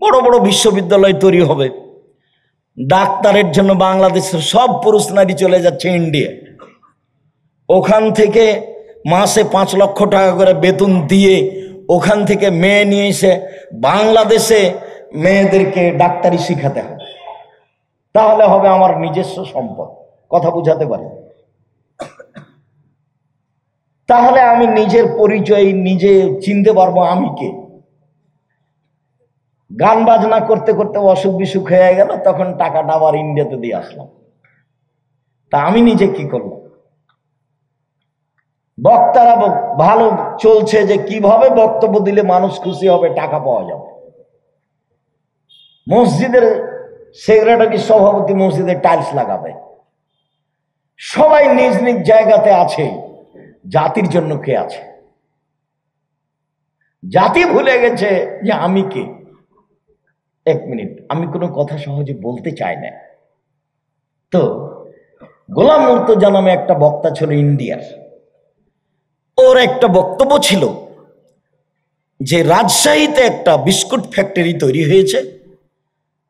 বড় বড় বিশ্ববিদ্যালয় তৈরি হবে, ডাক্তারের জন্য বাংলাদেশের সব পুরুষ নারী চলে যাচ্ছে ইন্ডিয়া, ওখান থেকে মাসে 5 লক্ষ টাকা করে বেতন দিয়ে ওখান থেকে মেয়ে নিয়ে এসে বাংলাদেশে মেয়েদেরকে ডাক্তারি শিখাতে হবে, তাহলে হবে আমার নিজস্ব সম্পদ। কথা বুঝাতে পারি? তাহলে আমি নিজের পরিচয় নিজে চিনতে পারবো আমি কে। গান বাজনা করতে করতে অসুখ বিসুখ হয়ে গেল, তখন টাকাটা আবার ইন্ডিয়াতে দিয়ে আসলাম, তা আমি নিজে কি করলাম? বক্তারা ভালো চলছে যে কিভাবে বক্তব্য দিলে মানুষ খুশি হবে, টাকা পাওয়া যাবে। মসজিদের সেক্রেটারি সভাপতি মসজিদে টাইলস লাগাবে, সবাই নিজ নিজ জায়গাতে আছে, জাতির জন্য কে আছে? জাতি ভুলে গেছে যে আমি কে। 1 মিনিট, আমি কোনো কথা সহজে বলতে চাই না। তো গোলাম মুর্তজা নামে একটা বক্তা ছিল ইন্ডিয়ার, ওর একটা বক্তব্য ছিল যে রাজশাহীতে একটা বিস্কুট ফ্যাক্টরি তৈরি হয়েছে,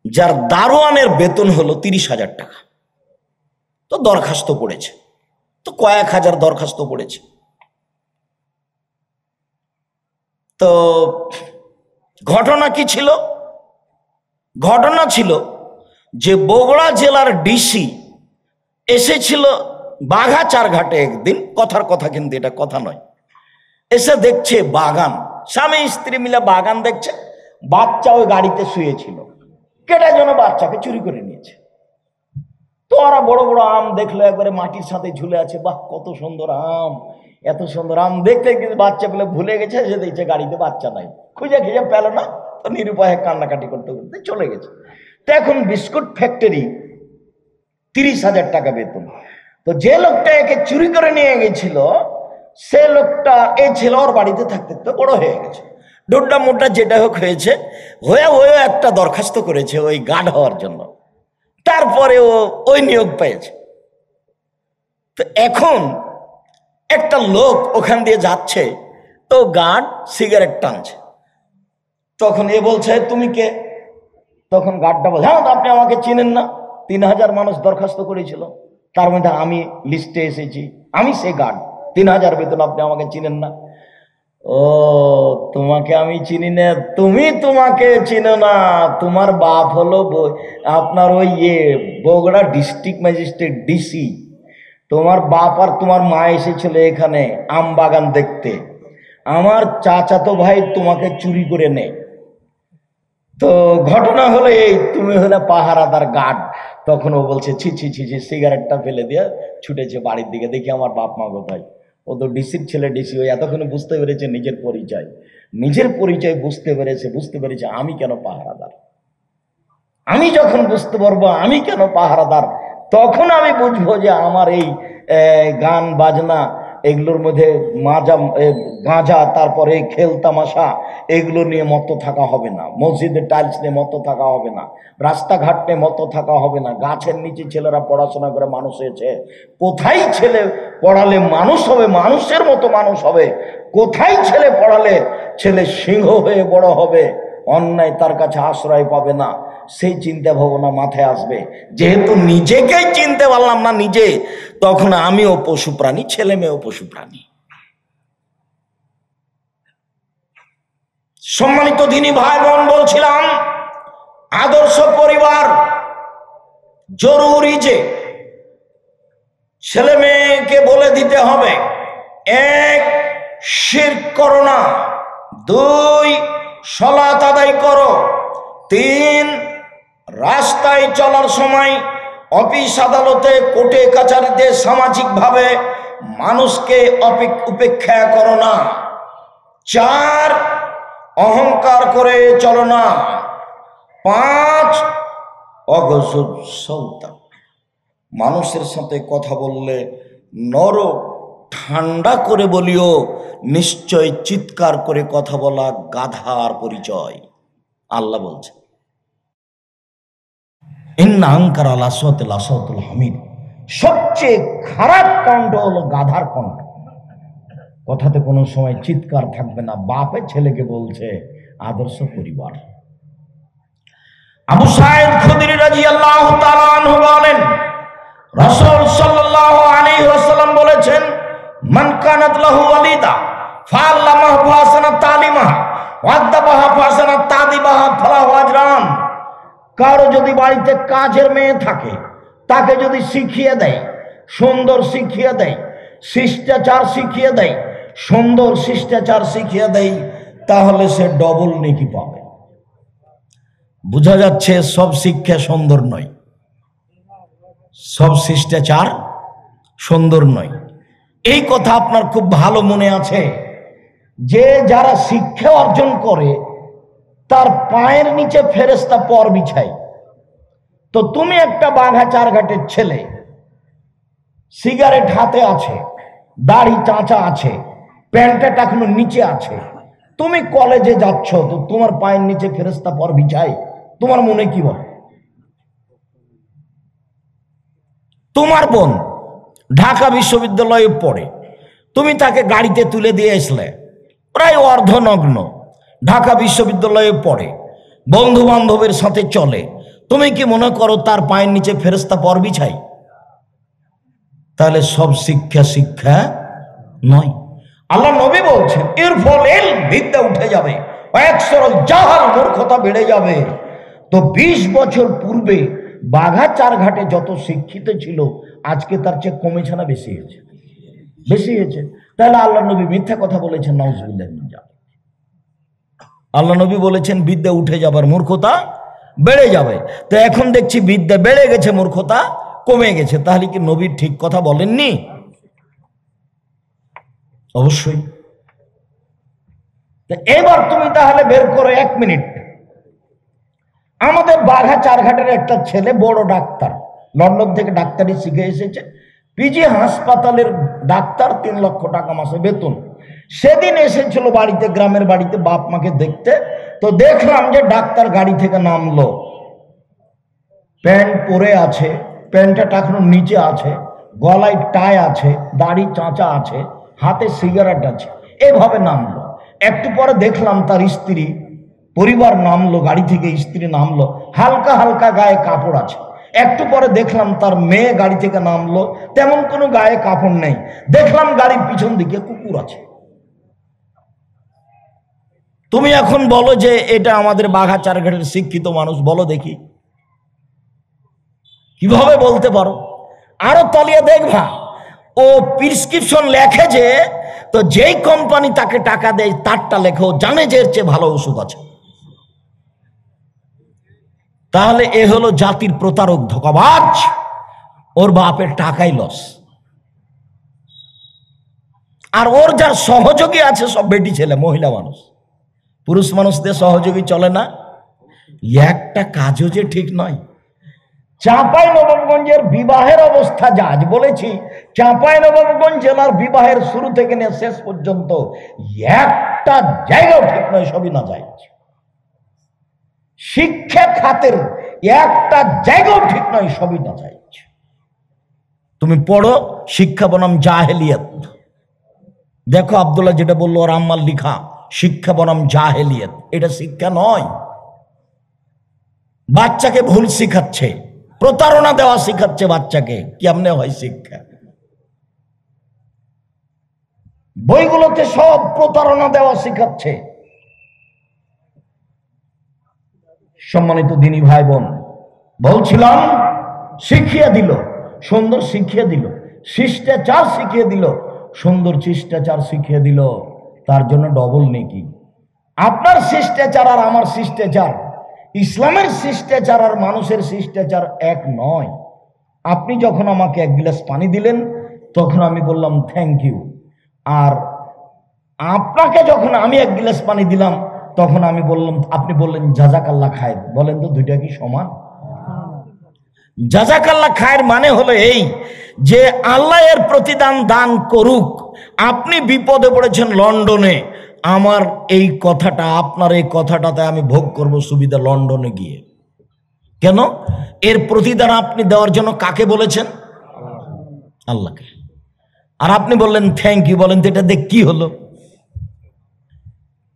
যার দারোয়ানের বেতন হলো 30,000 টাকা। তো দরখাস্ত পড়েছে, তো কয়েক হাজার দরখাস্ত পড়েছে। তো ঘটনা কি ছিল? ঘটনা ছিল যে বগুড়া জেলার ডিসি এসেছিল বাঘাচার ঘাটে একদিন, কথার কথা কিন্তু এটা কথা নয়, এসে দেখছে বাগান, স্বামী স্ত্রী মিলে বাগান দেখছে, বাচ্চা ওই গাড়িতে শুয়েছিল, কেটে যেন বাচ্চাকে চুরি করে নিয়েছে। তো ওরা বড় বড় আম দেখলো, একবারে মাটির সাথে ঝুলে আছে, বাহ কত সুন্দর আম, এত সুন্দর আম দেখতে কিন্তু বাচ্চা পেলে ভুলে গেছে, সে দেখছে গাড়িতে বাচ্চা নাই, খুঁজে খুঁজে পেল না, তো নিরুপায়ে কান্নাকাটি করতে করতে চলে গেছে। তো এখন বিস্কুট ফ্যাক্টরি 30,000 টাকা বেতন। তো যে লোকটা একে চুরি করে নিয়ে গেছিল, সে লোকটা এই ছিল ওর বাড়িতে থাকতে তো বড় হয়ে গেছে, ডোড্ডা মোড্ডা যেটা হোক হয়েছে, হয়ে একটা দরখাস্ত করেছে ওই গার্ড হওয়ার জন্য, তারপরে ও ওই নিয়োগ পেয়েছে। তো এখন একটা লোক ওখান দিয়ে যাচ্ছে, তো গার্ড সিগারেট টানছে, তখন এ বলছে তুমি কে? তখন গার্ডটা বলছে হ্যাঁ আপনি আমাকে চিনেন না, 3,000 মানুষ দরখাস্ত করেছিল, তার মধ্যে আমি লিস্টে এসেছি, আমি সে গার্ড, 3,000 বেতন, আপনি আমাকে চিনেন না? ও তোমাকে আমি চিনি না, তুমি তোমাকে চিনো না, তোমার বাপ হলো আপনার ওই বগুড়া ডিস্ট্রিক্ট ম্যাজিস্ট্রেট ডিসি, তোমার বাপ আর তোমার মা এসেছিল এখানে আম বাগান দেখতে, আমার চাচাতো ভাই তোমাকে চুরি করে নেয়। তো ঘটনা হলো এই, তুমি হলে পাহারাদার গার্ড। তখন ও বলছে ছি ছি ছি ছি, সিগারেটটা ফেলে দিয়ে ছুটেছে বাড়ির দিকে, দেখি আমার বাপ মা কোথায়। ও তো ডিসির ছেলে, ডিসি ওই এতক্ষণে বুঝতে পেরেছে নিজের পরিচয় বুঝতে পেরেছে আমি কেন পাহারাদার। আমি যখন বুঝতে পারবো আমি কেন পাহারাদার, তখন আমি বুঝবো যে আমার এই গান বাজনা এগুলোর মধ্যে গাঁজা, তারপরে খেল তামাশা, এগুলো নিয়ে মত্ত থাকা হবে না, মসজিদের টাইলস নিয়ে মত্ত থাকা হবে না, রাস্তাঘাট নিয়ে মত্ত থাকা হবে না, গাছের নিচে ছেলেরা পড়াশোনা করে মানুষ হয়েছে, কোথায় ছেলে পড়ালে মানুষ হবে, মানুষের মতো মানুষ হবে, কোথায় ছেলে পড়ালে ছেলে সিংহ হয়ে বড় হবে, অন্যায় তার কাছে আশ্রয় পাবে না, সেই চিন্তা ভাবনা মাথায় আসবে। যেহেতু নিজেকেই চিনতে পারলাম না নিজে, তখন আমিও পশু প্রাণী, ছেলে মেয়েও পশু প্রাণী। সম্মানিত দিনী ভাই বোন, বলছিলাম আদর্শ পরিবার জরুরি, যে ছেলে মেয়েকে বলে দিতে হবে 1 শিরক করো না, 2 সালাত আদায় করো, 3 রাস্তায় চলার সময় অফিস আদালতে কোর্টে কাছারিতে সামাজিকভাবে মানুষকে উপেক্ষা করো না, 4 অহংকার করে চলো না, 5 অগজব সৌতা, মানুষের সাথে কথা বললে নরম ঠান্ডা করে বলিও, নিশ্চয় চিৎকার করে কথা বলা গাধার পরিচয়। আল্লাহ বলছে ইন্না আনকারা লাসওয়াতিল আসাওয়াতুল হামির, সবচেয়ে খারাপ কণ্ঠ হলো গাধার কণ্ঠ। কথাতে কোনো সময় চিৎকার থাকবে না। বাপে ছেলেকে বলছে আদর্শ পরিবার। আবু সাঈদ খুদরি রাদিয়াল্লাহু তাআলা আনহু বলেন, রাসূল সাল্লাল্লাহু আলাইহি ওয়াসাল্লাম বলেছেন, মান কানাত লাহু ওয়ালিদা ফাআল্লামাহু ফাসানা তালিমাহা ওয়াদাবাহা ফাসানা তাদিবাহা ফালাহু আজরান। কারো যদি বাড়িতে কাজের মেয়ে থাকে, তাকে যদি শিখিয়ে দেয়, সুন্দর শিখিয়ে দেয়, শিষ্টাচার শিখিয়ে দেয়, সুন্দর শিষ্টাচার শিখিয়ে দেয়, তাহলে সে ডবল নেকি পাবে। বোঝা যাচ্ছে সব শিক্ষা সুন্দর নয়, সব শিষ্টাচার সুন্দর নয়। এই কথা আপনার খুব ভালো মনে আছে যে যারা শিক্ষা অর্জন করে তার পায়ের নিচে ফেরেশতা পর বিছায়। তো তুমি একটা বাঘা চারঘাটের ছেলে, সিগারেট হাতে আছে, দাড়ি চাঁচা আছে, প্যান্টটা টাকনো নিচে আছে, তুমি কলেজে যাচ্ছ, তো তোমার পায়ের নিচে ফেরেশতা পর বিছায়, তোমার মনে কি বলে? তোমার বোন ঢাকা বিশ্ববিদ্যালয়ে পড়ে, তুমি তাকে গাড়িতে তুলে দিয়ে আসলে, প্রায় অর্ধনগ্ন, ঢাকা বিশ্ববিদ্যালয়ে পড়ে, বন্ধু বান্ধবের সাথে চলে, তুমি কি মনে করো তার পায়ের নিচে ফেরেশতা পর বিছাই? তাহলে সব শিক্ষা শিক্ষা নয়। আল্লাহ নবী বলছেন, এর ফল এল বিদ্যা উঠে যাবে, একসরল জাহাল মূর্খতা বেড়ে যাবে। তো 20 বছর পূর্বে বাঘা চারঘাটে যত শিক্ষিত ছিল, আজকে তার চেয়ে কমেছে না বেশি হয়েছে? বেশি হয়েছে। তাহলে আল্লাহ নবী মিথ্যা কথা বলেছেন? নাউজুবিল্লাহ মিন যালিক। আল্লাহ নবী বলেছেন বিদ্যা উঠে যাবার, মূর্খতা বেড়ে যাবে। তো এখন দেখছি বিদ্যা বেড়ে গেছে, মূর্খতা কমে গেছে। তাহলে কি নবী ঠিক কথা বলেননি? অবশ্যই। এবার তুমি তাহলে বের করো 1 মিনিট। আমাদের বাঘা চারঘাটের একটা ছেলে বড় ডাক্তার, লন্ডন থেকে ডাক্তারি শিখে এসেছে, পিজি হাসপাতালের ডাক্তার, 3 লক্ষ টাকা মাসে বেতন। সেদিন এসেছিল বাড়িতে, গ্রামের বাড়িতে বাপ মাকে দেখতে। তো দেখলাম যে ডাক্তার গাড়ি থেকে নামলো, প্যান্ট পরে আছে, প্যান্টটা টাকানোর নিচে আছে, গলায় টাই আছে, দাড়ি চাঁচা আছে, হাতে সিগারেট আছে, এভাবে নামলো। একটু পরে দেখলাম তার স্ত্রী, পরিবার নামলো, গাড়ি থেকে স্ত্রী নামলো, হালকা হালকা গায়ে কাপড় আছে। একটু পরে দেখলাম তার মেয়ে গাড়ি থেকে নামলো, তেমন কোনো গায়ে কাপড় নেই। দেখলাম গাড়ির পিছন দিকে কুকুর আছে। তুমি এখন বলো যে এটা আমাদের বাঘা চারঘাটের শিক্ষিত মানুষ, বলো দেখি কিভাবে বলতে পারো? আরো তলিয়ে দেখবা, ও প্রেসক্রিপশন লেখে যে, তো যেই কোম্পানি তাকে টাকা দেয় তারটা লেখে, ও জানে যে এর চেয়ে ভালো ওষুধ আছে। তাহলে এ হলো জাতির প্রতারক, ধোঁকাবাজ। ওর বাপের টাকাই লস। আর ওর যার সহযোগী আছে সব বেটি ছেলে, মহিলা মানুষ। পুরুষ মানুষদের সহযোগী চলে না। একটা কাজও যে ঠিক নয়। চাঁপাইনবাবগঞ্জের বিবাহের অবস্থা যা, আজ বলেছি, চাঁপাইনবাবগঞ্জ জেলার বিবাহের শুরু থেকে নিয়ে শেষ পর্যন্ত একটা জায়গাও ঠিক নয়, সবই না যায়। শিক্ষা খাতের একটা জায়গাও ঠিক নয়, সবই না যায়। তুমি পড়ো শিক্ষা বনাম জাহেলিয়াত, দেখো আব্দুল্লাহ যেটা বললো, ওর আম্মার লিখা, শিক্ষা বনাম জাহেলিয়াত। এটা শিক্ষা নয়। বাচ্চাকে ভুল শিখাচ্ছে, প্রতারণা দেওয়া শিখাচ্ছে বাচ্চাকে। কেমনে হয় শিক্ষা? বইগুলোতে সব প্রতারণা দেওয়া শিখাচ্ছে। সম্মানিত দিনী ভাই বোন, বলছিলাম শিখিয়ে দিল, সুন্দর শিখিয়ে দিল, শিষ্টাচার শিখিয়ে দিল, সুন্দর শিষ্টাচার শিখিয়ে দিল, তার জন্য ডবল নেকি। আপনার শিষ্টাচার আর আমার শিষ্টাচার, ইসলামের শিষ্টাচার আর মানুষের শিষ্টাচার এক নয়। আপনি যখন আমাকে 1 গ্লাস পানি দিলেন, তখন আমি বললাম থ্যাংক ইউ। আর আপনাকে যখন আমি 1 গ্লাস পানি দিলাম, তখন আমি বললাম, আপনি বললেন জাযাকাল্লাহ খায়ের। বলেন তো দুইটা কি সমান? জাযাকাল্লাহ খায়ের মানে হলো এই যে আল্লাহ এর প্রতিদান দান করুক। আপনি বিপদে পড়েছেন লন্ডনে, আমার এই কথাটা, আপনার এই কথাটাতে আমি ভোগ করব সুবিধা লন্ডনে গিয়ে। কেন? এর প্রতিদান আপনি দেওয়ার জন্য কাকে বলেছেন? আল্লাহকে। আর আপনি বললেন থ্যাংক ইউ। বলেন তো এটা দেখ কি হলো?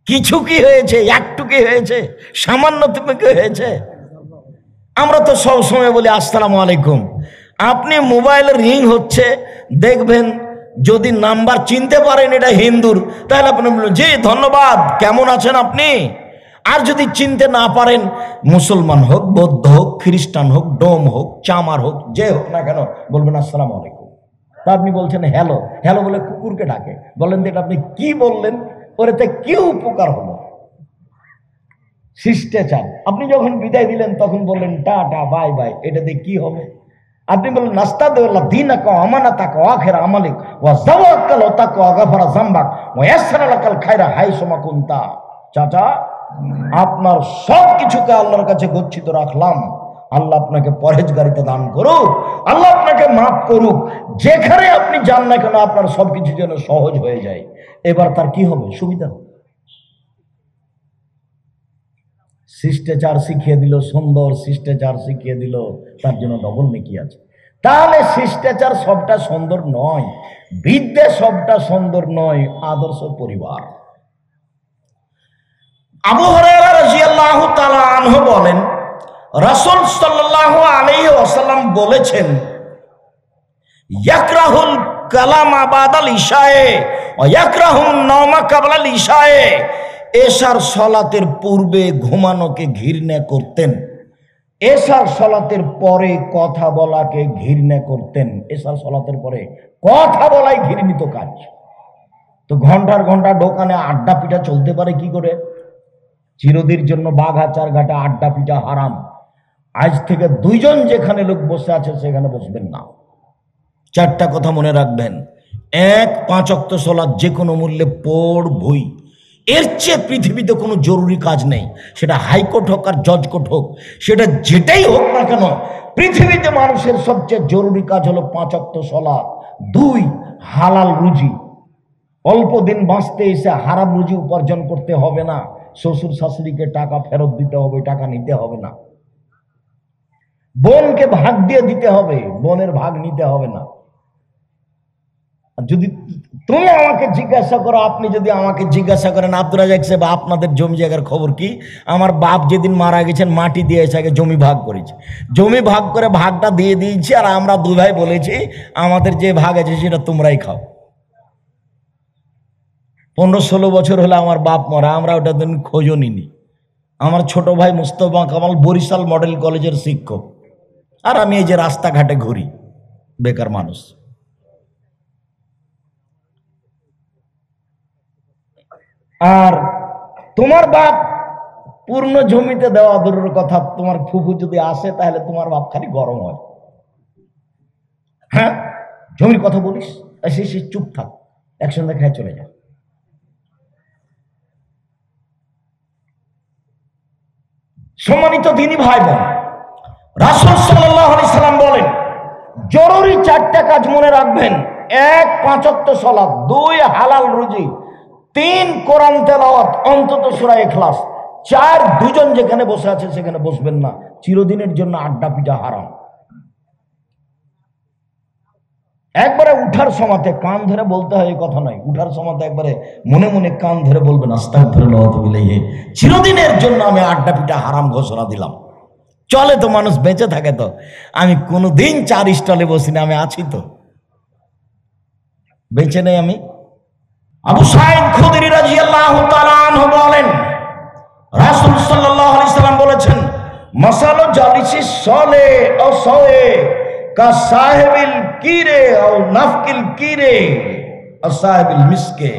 কিছু কি হয়েছে? একটু কি হয়েছে? সামান্য তুমি কি হয়েছে? আমরা তো সব সময় বলি আসসালামু আলাইকুম। আপনি মোবাইলে রিং হচ্ছে, দেখবেন যদি নাম্বার চিনতে পারেন এটা হিন্দুর, তাহলে আপনি বলবেন জি ধন্যবাদ, কেমন আছেন আপনি। আর যদি চিনতে না পারেন, মুসলমান হোক, বৌদ্ধ হোক, খ্রিস্টান হোক, ডোম হোক, চামার হোক, যে হোক না কেন, বলবেন আসসালামু আলাইকুম। তা আপনি বলছেন হ্যালো, হ্যালো বলে কুকুরকে ডাকে, বলেন তো এটা আপনি কি বললেন, ওরেতে কি উপকার হলো? শিষ্টাচার। আপনি যখন বিদায় দিলেন তখন বললেন টাটা বাই বাই, এটাতে কি হবে? আপনি বললেন নাস্তাদুল্লাহ দীনাকা ওয়া আমানাতাকা ওয়া আখিরা আমালিক ওয়া যাওয়াক্কাল ওয়া তাকওয়া গাফারা যামবাক ওয়া ইয়াসসারা লাকাল খায়রা হাইসুমা কুনতা। চাচা, আপনার সব কিছুকে আল্লাহর কাছে গচ্ছিত রাখলাম, আল্লাহ আপনাকে পরহেজগারিতা দান করুক, আল্লাহ আপনাকে মাফ করুক। যেখানে আপনি যান না কেন আপনার সবকিছু যেন সহজ হয়ে যায়। এবার তার কি হবে? সুবিধা হবে। শিষ্টাচার শিখিয়ে দিল, সুন্দর শিষ্টাচার শিখিয়ে দিল, তার জন্য ডবল নেকি আছে। তাহলে শিষ্টাচার সবটা সুন্দর নয়, বিদ্যা সবটা সুন্দর নয়, আদর্শ পরিবার। আবু হুরায়রা রাদিয়াল্লাহু তাআলা আনহু বলেন, রাসূল সাল্লাল্লাহু আলাইহি ওয়াসাল্লাম বলেছেন, ইয়াকরাহুল কালামা বাদাল ইশায়ে ওয়া ইয়াকরাহুন নাওমা কাবলাল ইশায়ে। এশার সালাতের পূর্বে ঘুমানোকে ঘৃণা করতেন, এশার সালাতের পরে কথা বলাকে ঘৃণা করতেন। এশার সালাতের পরে কথা বলাই ঘৃণিত কাজ। তো ঘন্টার ঘন্টা দোকানে আড্ডা পিটা চলতে পারে কি করে? চিরদির জন্য বাঘাচার ঘাটে আড্ডা পিটা হারাম। আজ থেকে দুইজন যেখানে লোক বসে আছে সেখানে বসবেন না। চারটা কথা মনে রাখবেন। এক, 5 ওয়াক্ত সালাত যে কোনো মূল্যে পড়বই। এর চেয়ে পৃথিবীতে কোনো জরুরি কাজ নেই, সেটা হাইকোর্ট হোক আর জজ কোর্ট হোক, সেটা যেটাই হোক না কেন, পৃথিবীতে মানুষের সবচেয়ে জরুরি কাজ হলো 5 ওয়াক্ত সালাত। 2, হালাল রুজি। অল্প দিন বাঁচতে এসে হারাম রুজি উপার্জন করতে হবে না, শ্বশুর শাশুড়িকে টাকা ফেরত দিতে হবে, টাকা নিতে হবে না। বোনকে ভাগ দিয়ে দিতে হবে, বোনের ভাগ নিতে হবে না। যদি তুমি আমাকে জিজ্ঞাসা করো, আপনি যদি আমাকে জিজ্ঞাসা করেন আব্দুর রাজ্জাক সাহেব আপনাদের জমি জায়গার খবর কি, আমার বাপ যেদিন মারা গেছেন মাটি দিয়েছে, আগে জমি ভাগ করেছে, জমি ভাগ করে ভাগটা দিয়ে দিয়েছি, আর আমরা 2 ভাই বলেছি আমাদের যে ভাগ আছে সেটা তোমরাই খাও। 15-16 বছর হলে আমার বাপ মরা, আমরা ওটা দিন খোঁজও নিনি। আমার ছোট ভাই মুস্তফা কামাল বরিশাল মডেল কলেজের শিক্ষক, আর আমি এই যে রাস্তাঘাটে ঘুরি, বেকার মানুষ। আর তোমার বাপ পূর্ণ জমিতে দেওয়া দূরের কথা, তোমার ফুফু যদি আসে তাহলে তোমার বাপ খালি গরম হয়। হ্যাঁ, জমির কথা বলিস, সে চুপ থাক, একসঙ্গে খায় চলে যা। সম্মানিত দিনী ভাই বোন, রাসূল সাল্লাল্লাহু আলাইহি সাল্লাম বলেন জরুরি 4টা কাজ মনে রাখবেন। 1, 5 ওয়াক্ত সালাত। 2, হালাল রুজি। 3, কোরআন তেলাওয়াত, অন্তত সূরা ইখলাস। 4, দুজন যেখানে বসে আছে সেখানে বসবেন না, চিরদিনের জন্য আড্ডা পিটা হারাম। একবারে উঠার সময়তে কান ধরে বলতে হয় এই কথা নয়, উঠার সময়তে একবারে মনে মনে কান ধরে বলবেন আস্তাগফিরুল্লাহ ওয়া আতুবু ইলাইহি, চিরদিনের জন্য আমি আড্ডা পিটা হারাম ঘোষণা দিলাম। চলে তো, মানুষ বেঁচে থাকে তো। আমি কোনোদিন 4 স্টলে বসি না, আমি আছি তো, বেঁচে নেই আমি। আবু সাঈদ খুদরি রাদিয়াল্লাহু তাআলা আনহু বলেন রাসূল সাল্লাল্লাহু আলাইহি সাল্লাম বলেছেন মাসালু জালিসিস সালে ও সাওয়ে কা সাহিবিল কিরে ও নাফকিল কিরে ও সাহিবিল মিসকে।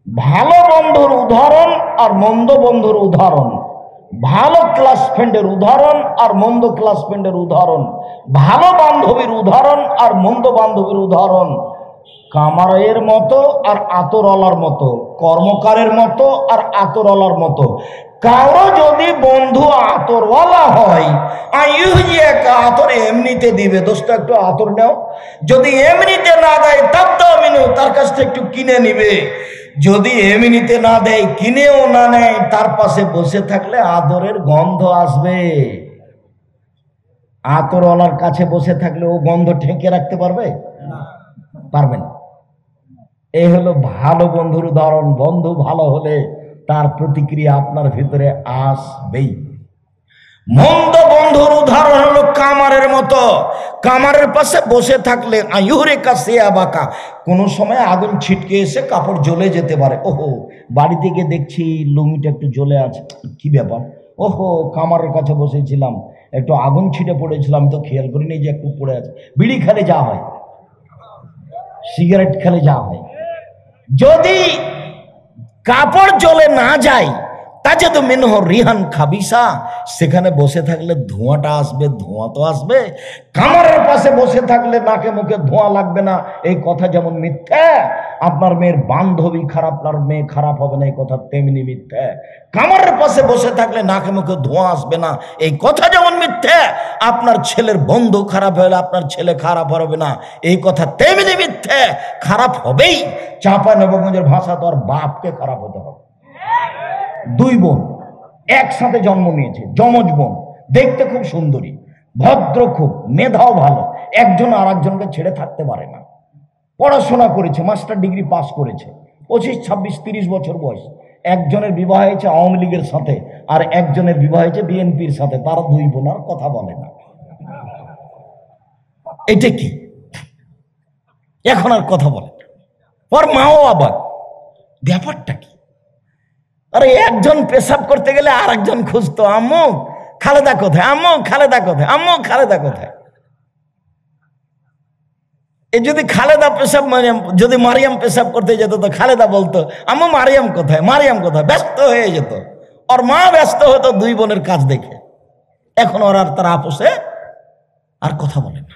ভালো বন্ধুর উদাহরণ আর মন্দ বন্ধুর উদাহরণ, ভালো ক্লাস ফ্রেন্ডের উদাহরণ আর মন্দ ক্লাস ফ্রেন্ডের উদাহরণ, ভালো বান্ধবীর উদাহরণ আর মন্দ বান্ধবীর উদাহরণ কামারের মতো আর আতরওয়ালার মতো, কর্মকারের মতো আর আতরওয়ালার মতো। কারো যদি বন্ধু আতরওয়ালা হয়, আতর এমনিতে দিবে, দোস্ত একটু আতর নাও, যদি এমনিতে না দেয় তাবতামিনু, তার কাছ থেকে একটু কিনে নিবে। যদি এমনিতে না দেয়, কিনেও না নেয়, তার পাশে বসে থাকলে আদরের গন্ধ আসবে। আতরওয়ালার কাছে বসে থাকলে ও গন্ধ ঠেকে রাখতে পারবে? পারবে না। এই হলো ভালো বন্ধুর উদাহরণ। বন্ধু ভালো হলে তার প্রতিক্রিয়া আপনার ভিতরে আসবেই। মন্দ বন্ধু বন্ধুর উদাহরণ হলো কামারের মতো। কামারের পাশে বসে থাকলে আয়ুরে কাছে আবাকা, কোনো সময় আগুন ছিটকে এসে কাপড় জ্বলে যেতে পারে। ওহো, বাড়ি থেকে দেখছি লুঙ্গিটা একটু জ্বলে আছে, কি ব্যাপার? ওহো, কামারের কাছে বসেছিলাম, একটু আগুন ছিটে পড়েছিলাম, তো খেয়াল করিনি যে একটু পড়ে আছে। বিড়ি খেলে যা হয়, সিগারেট খেলে যা হয়, যদি কাপড় জ্বলে না যায়, তাজে তো মিনহ রিহান খাবিসা, সেখানে বসে থাকলে ধোঁয়াটা আসবে, ধোঁয়া তো আসবে। কামারের পাশে বসে থাকলে নাকে মুখে ধোঁয়া লাগবে না, এই কথা যেমন মিথ্যা। আপনার মেয়ের বান্ধবী খারাপ, আপনার মেয়ে খারাপ হবে না, এই কথা তেমনি মিথ্যা। কামারের পাশে বসে থাকলে নাকে মুখে ধোঁয়া আসবে না, এই কথা যেমন মিথ্যা। আপনার ছেলের বন্ধু খারাপ হলে আপনার ছেলে খারাপ হবে না, এই কথা তেমনি মিথ্যা। খারাপ হবেই। চাঁপা নবগঞ্জের ভাষা তো আর বাপকে খারাপ হতে হবে। দুই বোন একসাথে জন্ম নিয়েছে, যমজ বোন, দেখতে খুব সুন্দরী, ভদ্র, খুব মেধাও ভালো, একজন আর একজনকে ছেড়ে থাকতে পারে না। পড়াশোনা করেছে, মাস্টার ডিগ্রি পাস করেছে, 25, 26, 30 বছর বয়স। একজনের বিবাহ হয়েছে আওয়ামী লীগের সাথে, আর একজনের বিবাহ হয়েছে বিএনপির সাথে। তারা দুই বোন আর কথা বলে না। এটা কি? এখন আর কথা বলে না। ওর মাও আবার, ব্যাপারটা কি? আরে একজন পেশাব করতে গেলে আর একজন খুঁজতো, আম্মু খালেদা কোথায়, আম্মু খালেদা কোথায়, আম্মু খালেদা কোথায়। এই যদি খালেদা পেশাব, যদি মারিয়াম পেশাব করতে যেত তো খালেদা বলতো, আম্মু মারিয়াম কোথায়, মারিয়াম কোথায়, ব্যস্ত হয়ে যেত। ওর মা ব্যস্ত হতো দুই বোনের কাজ দেখে। এখন ওরা তারা আপোষে আর কথা বলে না।